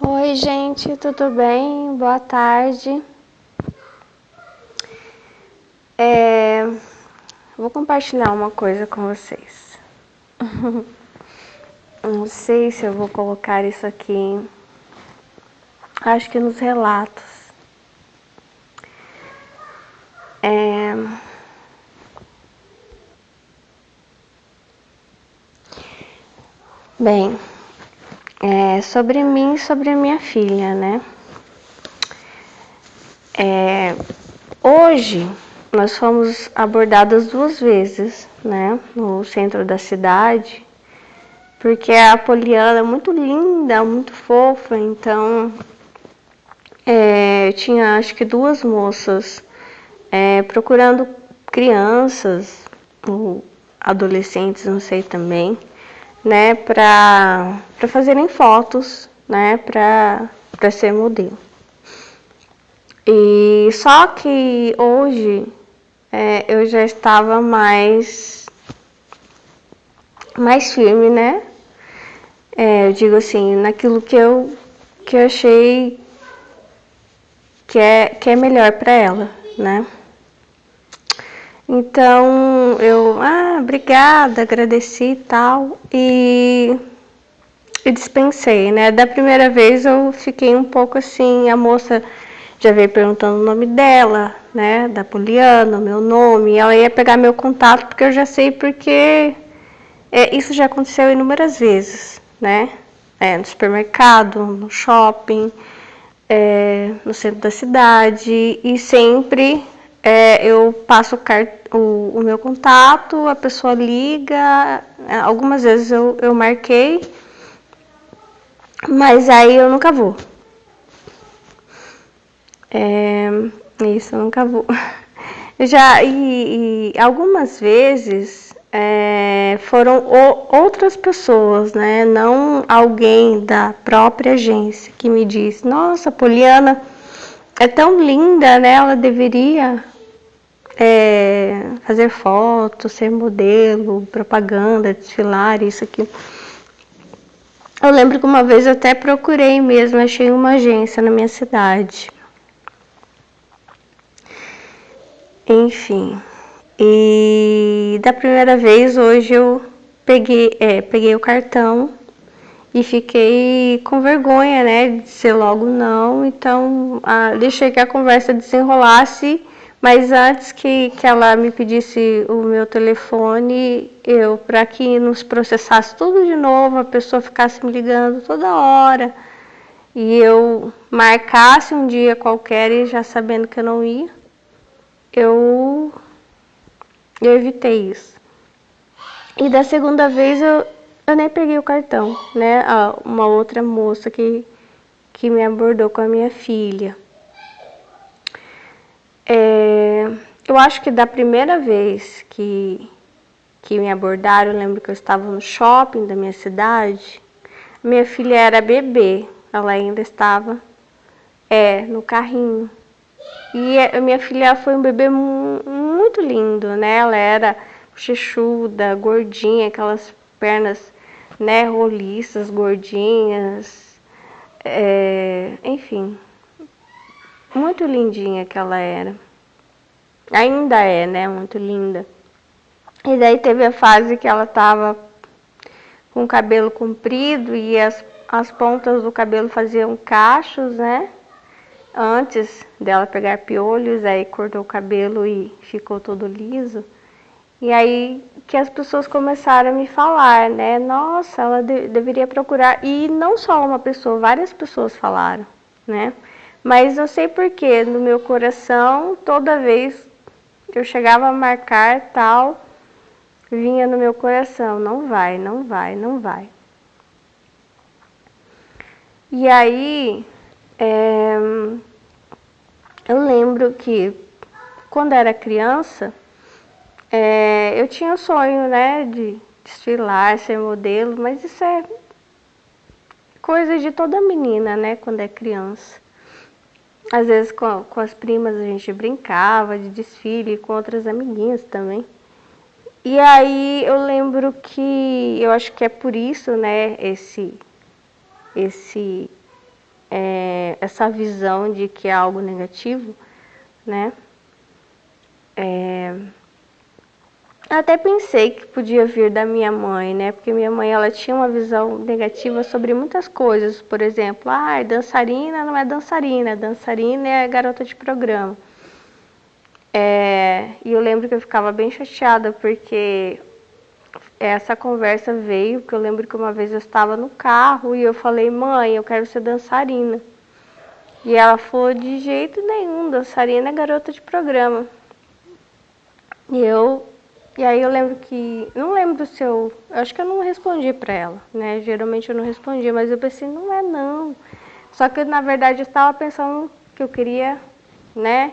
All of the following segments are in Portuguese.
Oi, gente, tudo bem? Boa tarde. Vou compartilhar uma coisa com vocês. Não sei se eu vou colocar isso aqui, acho que nos relatos. Bem, sobre mim e sobre a minha filha, né? Hoje nós fomos abordadas 2 vezes, né? No centro da cidade, porque a Poliana é muito linda, muito fofa, então tinha acho que 2 moças procurando crianças ou adolescentes, não sei também, né, para fazerem fotos, né, para ser modelo. E só que hoje eu já estava mais firme, né? Eu digo assim, naquilo que eu achei que é melhor para ela, né? Então eu, obrigada, agradeci e tal, e dispensei, né? Da primeira vez eu fiquei um pouco assim, a moça já veio perguntando o nome dela, né? Da Poliana, o meu nome, e ela ia pegar meu contato, porque eu já sei, porque isso já aconteceu inúmeras vezes, né? No supermercado, no shopping, no centro da cidade, e sempre eu passo o meu contato, a pessoa liga, algumas vezes eu marquei, mas aí eu nunca vou. Isso, eu nunca vou. E algumas vezes foram outras pessoas, né? Não alguém da própria agência que me disse: nossa, a Poliana é tão linda, né? Ela deveria fazer fotos, ser modelo, propaganda, desfilar, isso aqui. Eu lembro que uma vez eu até procurei mesmo, achei uma agência na minha cidade. Enfim, e da primeira vez hoje eu peguei o cartão e fiquei com vergonha, né, de ser logo não, então deixei que a conversa desenrolasse, mas antes que ela me pedisse o meu telefone, para que nos processasse tudo de novo, a pessoa ficasse me ligando toda hora, e eu marcasse um dia qualquer e já sabendo que eu não ia, eu evitei isso. E da segunda vez eu nem peguei o cartão, né? Uma outra moça que me abordou com a minha filha. Eu acho que da primeira vez que me abordaram, eu lembro que eu estava no shopping da minha cidade. Minha filha era bebê, ela ainda estava no carrinho. E a minha filha foi um bebê muito lindo, né? Ela era bochechuda, gordinha, aquelas pernas, né, roliças, gordinhas, enfim, muito lindinha que ela era. Ainda é, né, muito linda. E daí teve a fase que ela tava com o cabelo comprido e as pontas do cabelo faziam cachos, né? Antes dela pegar piolhos, aí cortou o cabelo e ficou todo liso. E aí que as pessoas começaram a me falar, né? Nossa, ela deveria procurar. E não só uma pessoa, várias pessoas falaram, né? Mas não sei porquê, no meu coração, toda vez que eu chegava a marcar tal, vinha no meu coração, não vai, não vai, não vai. E aí, eu lembro que quando era criança, eu tinha o sonho, né, de desfilar, ser modelo, mas isso é coisa de toda menina, né, quando é criança. Às vezes com as primas a gente brincava de desfile, com outras amiguinhas também. E aí eu lembro que, eu acho que é por isso, né, esse essa visão de que é algo negativo, né? Até pensei que podia vir da minha mãe, né? Porque minha mãe, ela tinha uma visão negativa sobre muitas coisas. Por exemplo, dançarina não é dançarina, dançarina é garota de programa. E eu lembro que eu ficava bem chateada porque essa conversa veio, porque eu lembro que uma vez eu estava no carro e eu falei, mãe, eu quero ser dançarina. E ela falou, de jeito nenhum, dançarina é garota de programa. E aí eu lembro que, não lembro se eu acho que eu não respondi pra ela, né? Geralmente eu não respondia, mas eu pensei, não é não. Só que na verdade eu estava pensando que eu queria, né,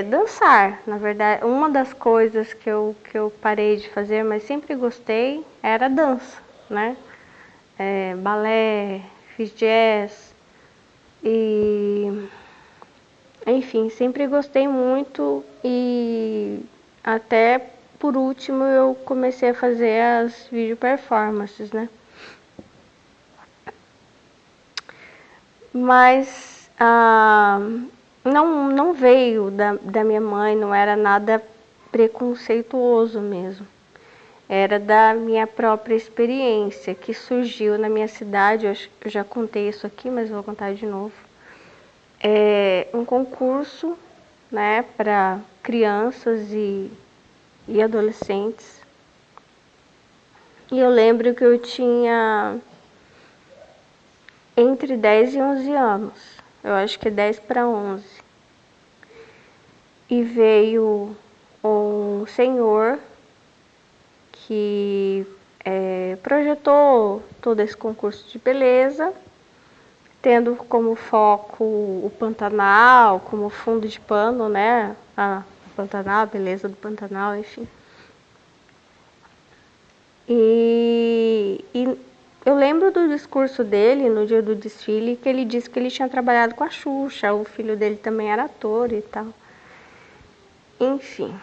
dançar. Na verdade, uma das coisas que eu parei de fazer, mas sempre gostei, era dança, né? Balé, fiz jazz e enfim, sempre gostei muito e até por último eu comecei a fazer as vídeo performances, né? Mas não veio da minha mãe, não era nada preconceituoso mesmo. Era da minha própria experiência que surgiu na minha cidade. Eu já contei isso aqui, mas vou contar de novo. Um concurso, né, para crianças e adolescentes. E eu lembro que eu tinha entre 10 e 11 anos. Eu acho que 10 para 11. E veio um senhor que projetou todo esse concurso de beleza, tendo como foco o Pantanal, como fundo de pano, né? O Pantanal, a beleza do Pantanal, enfim. E eu lembro do discurso dele no dia do desfile, que ele disse que ele tinha trabalhado com a Xuxa, o filho dele também era ator e tal. Enfim.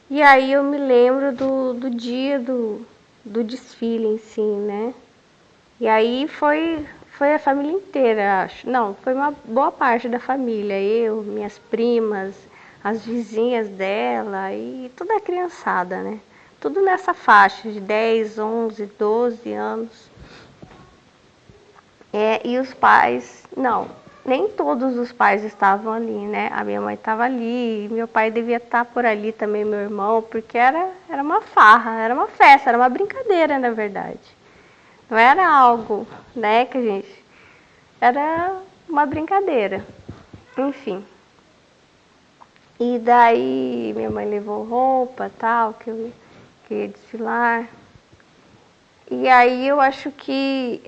E aí eu me lembro do dia do desfile em si, né? E aí foi a família inteira, acho. Não, foi uma boa parte da família. Eu, minhas primas, as vizinhas dela e toda a criançada, né? Tudo nessa faixa de 10, 11, 12 anos. E os pais, não, nem todos os pais estavam ali, né? A minha mãe estava ali, meu pai devia estar por ali também, meu irmão, porque era uma farra, era uma festa, era uma brincadeira, na verdade. Não era algo, né, que a gente... Era uma brincadeira. Enfim. E daí minha mãe levou roupa, tal, que eu ia desfilar. E aí eu acho que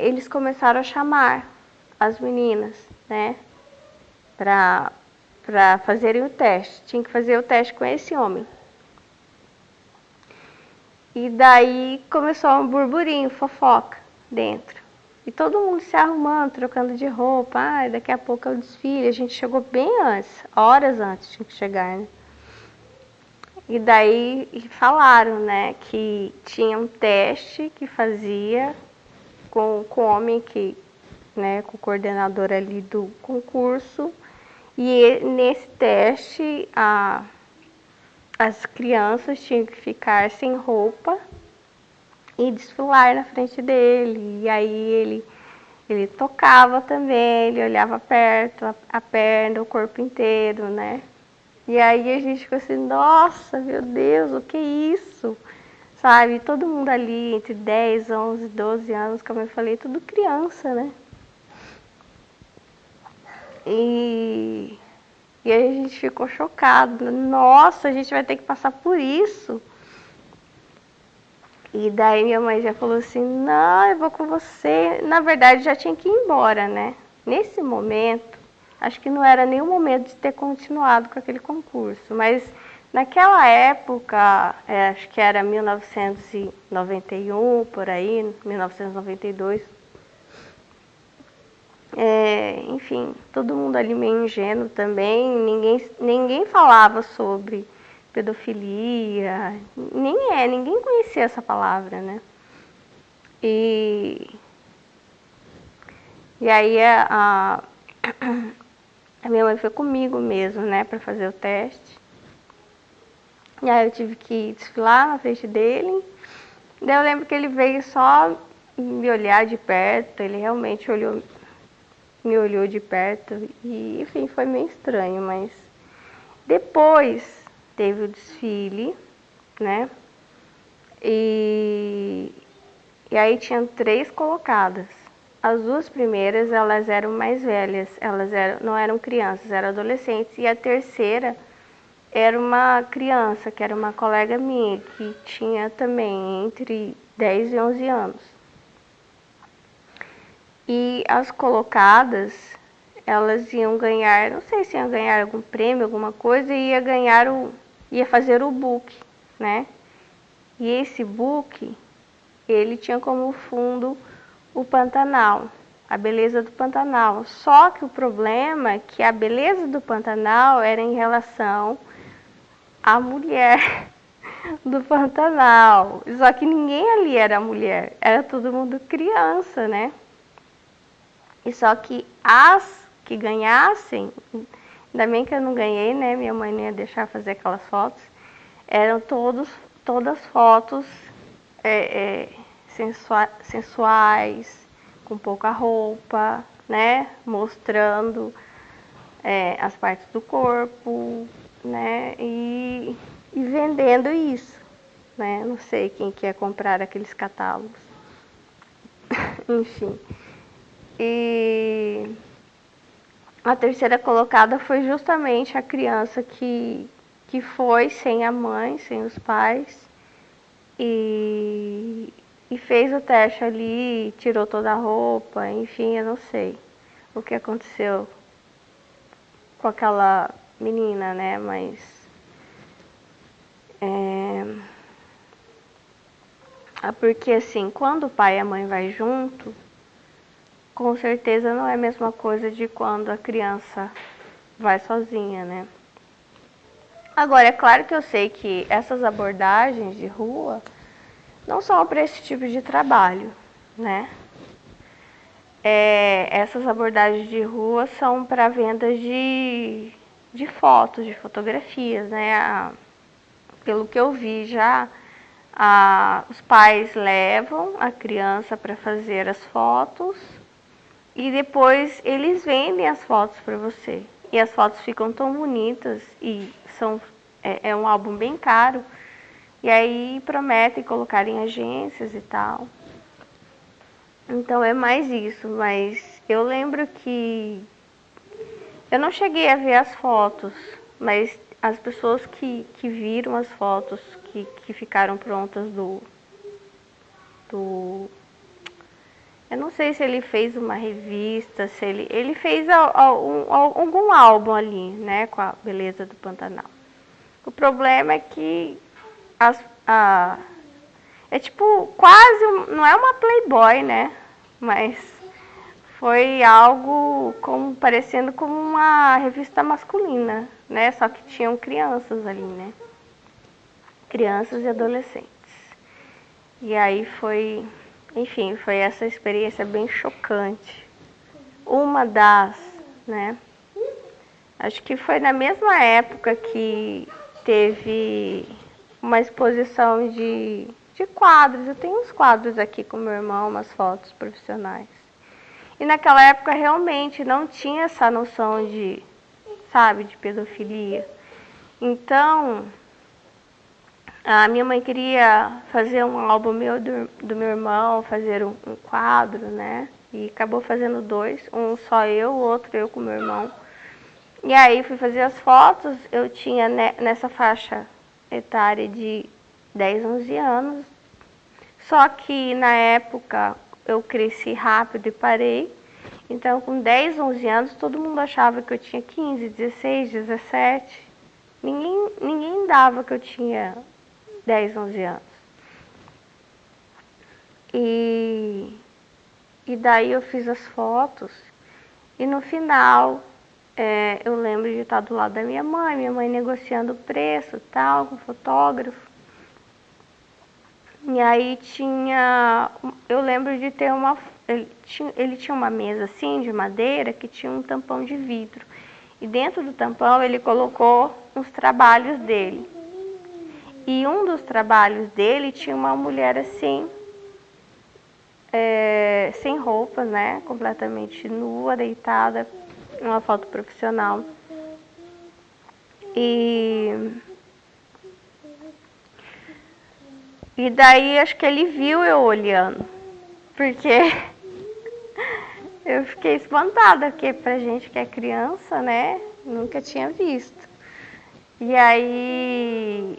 eles começaram a chamar as meninas, né, pra fazerem o teste. Tinha que fazer o teste com esse homem. E daí começou um burburinho, fofoca dentro. E todo mundo se arrumando, trocando de roupa. Daqui a pouco é o desfile. A gente chegou bem antes, horas antes tinha que chegar, né? E daí falaram, né, que tinha um teste que fazia com o homem que, né, com o coordenador ali do concurso. E nesse teste as crianças tinham que ficar sem roupa e desfilar na frente dele. E aí ele tocava também, ele olhava perto, a perna, o corpo inteiro, né? E aí a gente ficou assim, nossa, meu Deus, o que é isso? Sabe, todo mundo ali entre 10, 11, 12 anos, como eu falei, tudo criança, né? E aí a gente ficou chocado, nossa, a gente vai ter que passar por isso. E daí minha mãe já falou assim, não, eu vou com você. Na verdade já tinha que ir embora, né? Nesse momento, acho que não era nem o momento de ter continuado com aquele concurso, mas naquela época, acho que era 1991, por aí, 1992, enfim, todo mundo ali meio ingênuo também, ninguém falava sobre pedofilia, ninguém conhecia essa palavra, né? E aí a minha mãe foi comigo mesmo, né, para fazer o teste. E aí eu tive que desfilar na frente dele. Daí eu lembro que ele veio só me olhar de perto, ele realmente me olhou de perto e, enfim, foi meio estranho, mas depois teve o desfile, né? E aí tinham 3 colocadas. As 2 primeiras, elas eram mais velhas, não eram crianças, eram adolescentes. E a terceira era uma criança, que era uma colega minha, que tinha também entre 10 e 11 anos. E as colocadas, elas iam ganhar, não sei se iam ganhar algum prêmio, alguma coisa, e ia fazer o book, né? E esse book, ele tinha como fundo o Pantanal, a beleza do Pantanal. Só que o problema é que a beleza do Pantanal era em relação à mulher do Pantanal. Só que ninguém ali era mulher, era todo mundo criança, né? E só que as que ganhassem, ainda bem que eu não ganhei, né? Minha mãe não ia deixar fazer aquelas fotos. Eram todas fotos sensuais, com pouca roupa, né? Mostrando as partes do corpo, né? E vendendo isso, né? Não sei quem quer comprar aqueles catálogos. Enfim. E a terceira colocada foi justamente a criança que foi sem a mãe, sem os pais, e fez o teste ali, tirou toda a roupa, enfim, eu não sei o que aconteceu com aquela menina, né? Mas porque assim, quando o pai e a mãe vai junto, com certeza não é a mesma coisa de quando a criança vai sozinha, né? Agora, é claro que eu sei que essas abordagens de rua não são para esse tipo de trabalho, né? Essas abordagens de rua são para vendas de fotos, de fotografias, né? Pelo que eu vi já, os pais levam a criança para fazer as fotos e depois eles vendem as fotos para você. E as fotos ficam tão bonitas e é um álbum bem caro. E aí prometem colocar em agências e tal. Então é mais isso, mas eu lembro que eu não cheguei a ver as fotos, mas as pessoas que viram as fotos que ficaram prontas do eu não sei se ele fez uma revista, se ele fez algum álbum ali, né, com a beleza do Pantanal. O problema é que é tipo quase, não é uma Playboy, né, mas foi algo parecendo como uma revista masculina, né, só que tinham crianças ali, né, crianças e adolescentes. E aí foi, enfim, foi essa experiência bem chocante. Uma das, né? Acho que foi na mesma época que teve uma exposição de quadros. Eu tenho uns quadros aqui com meu irmão, umas fotos profissionais. E naquela época realmente não tinha essa noção de, sabe, de pedofilia. Então, a minha mãe queria fazer um álbum meu do meu irmão, fazer um quadro, né? E acabou fazendo 2, um só eu, o outro eu com meu irmão. E aí fui fazer as fotos, eu tinha nessa faixa etária de 10, 11 anos. Só que na época eu cresci rápido e parei. Então com 10, 11 anos todo mundo achava que eu tinha 15, 16, 17. Ninguém dava que eu tinha 10, 11 anos. E daí eu fiz as fotos e no final eu lembro de estar do lado da minha mãe negociando o preço tal, com o fotógrafo. E aí eu lembro de ter ele tinha uma mesa assim de madeira que tinha um tampão de vidro. E dentro do tampão ele colocou os trabalhos dele. E um dos trabalhos dele tinha uma mulher assim, sem roupas, né? Completamente nua, deitada, uma foto profissional. E daí acho que ele viu eu olhando, porque eu fiquei espantada, porque pra gente que é criança, né, nunca tinha visto. E aí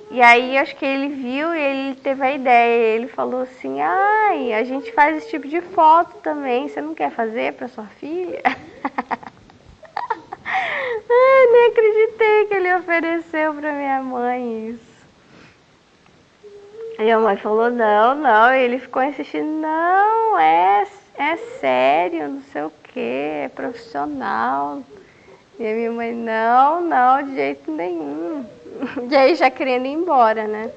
acho que ele viu e ele teve a ideia, ele falou assim, ai, a gente faz esse tipo de foto também, você não quer fazer pra sua filha? Ai, nem acreditei que ele ofereceu pra minha mãe isso. E a mãe falou, não, e ele ficou insistindo, não, é sério, não sei o que, é profissional. E a minha mãe, não, de jeito nenhum. E aí já querendo ir embora, né?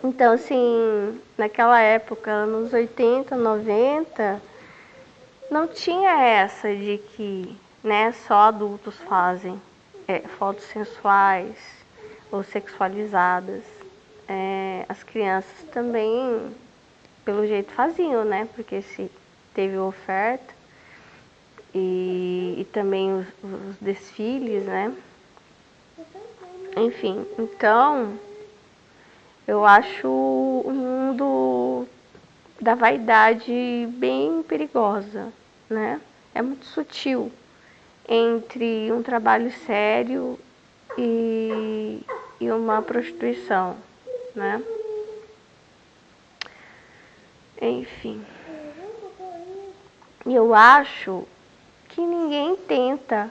Então, assim, naquela época, nos 80, 90, não tinha essa de que, né, só adultos fazem fotos sensuais ou sexualizadas. As crianças também, pelo jeito, faziam, né? Porque se teve oferta e também os desfiles, né? Enfim, então eu acho o mundo da vaidade bem perigosa, né? É muito sutil entre um trabalho sério e uma prostituição, né? Enfim. E eu acho que ninguém tenta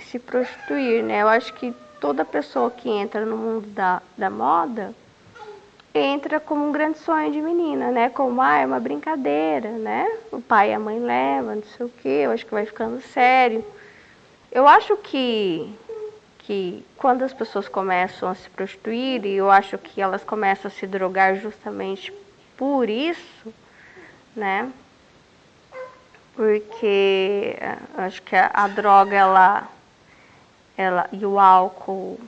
se prostituir, né? Eu acho que toda pessoa que entra no mundo da moda entra como um grande sonho de menina, né? Como, é uma brincadeira, né? O pai e a mãe levam, não sei o quê, eu acho que vai ficando sério. Eu acho que quando as pessoas começam a se prostituir, e eu acho que elas começam a se drogar justamente por isso, né? Porque acho que a droga, ela e o álcool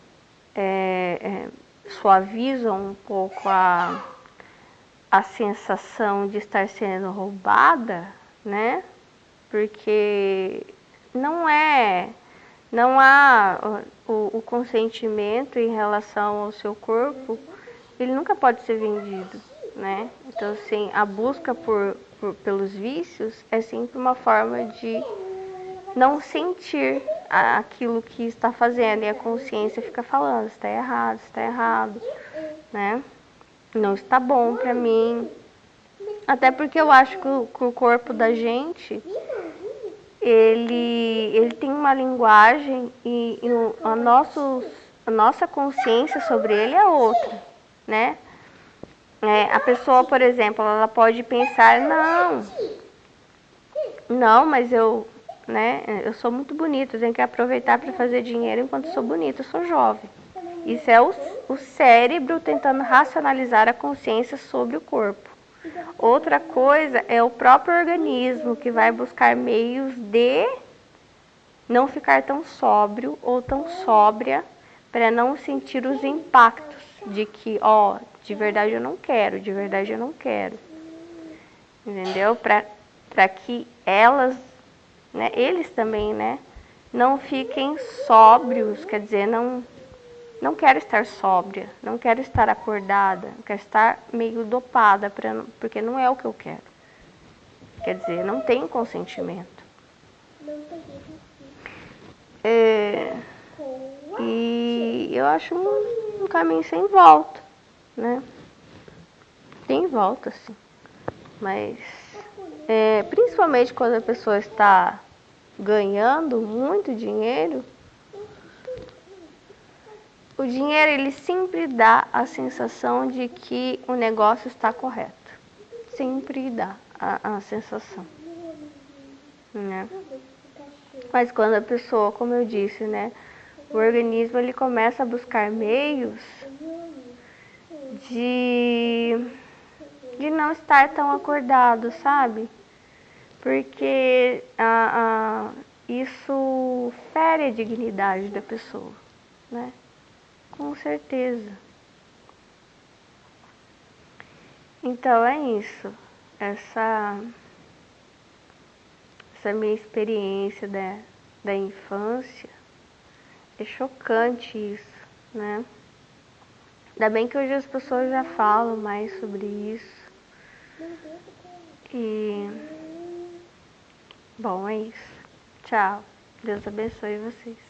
suavizam um pouco a sensação de estar sendo roubada, né? Porque não há o consentimento em relação ao seu corpo, ele nunca pode ser vendido, né? Então, assim, a busca pelos vícios é sempre uma forma de não sentir aquilo que está fazendo, e a consciência fica falando, está errado, né? Não está bom para mim. Até porque eu acho que o corpo da gente, ele tem uma linguagem e a nossa consciência sobre ele é outra, né? A pessoa, por exemplo, ela pode pensar, não, mas eu sou muito bonita, eu tenho que aproveitar para fazer dinheiro enquanto sou bonita, eu sou jovem. Isso é o cérebro tentando racionalizar a consciência sobre o corpo. Outra coisa é o próprio organismo que vai buscar meios de não ficar tão sóbrio ou tão sóbria para não sentir os impactos de que, de verdade eu não quero, entendeu? Para que elas, né, eles também, né, não fiquem sóbrios, quer dizer, não quero estar sóbria, não quero estar acordada, quero estar meio dopada, porque não é o que eu quero. Quer dizer, não tem consentimento. E eu acho um caminho sem volta, né? Tem volta, sim. Mas, principalmente quando a pessoa está ganhando muito dinheiro, o dinheiro, ele sempre dá a sensação de que o negócio está correto. Sempre dá a sensação, né? Mas quando a pessoa, como eu disse, né, o organismo, ele começa a buscar meios de não estar tão acordado, sabe? Porque isso fere a dignidade da pessoa, né? Com certeza. Então é isso. Essa minha experiência da infância é chocante isso, né? Ainda bem que hoje as pessoas já falam mais sobre isso. E bom, é isso. Tchau. Deus abençoe vocês.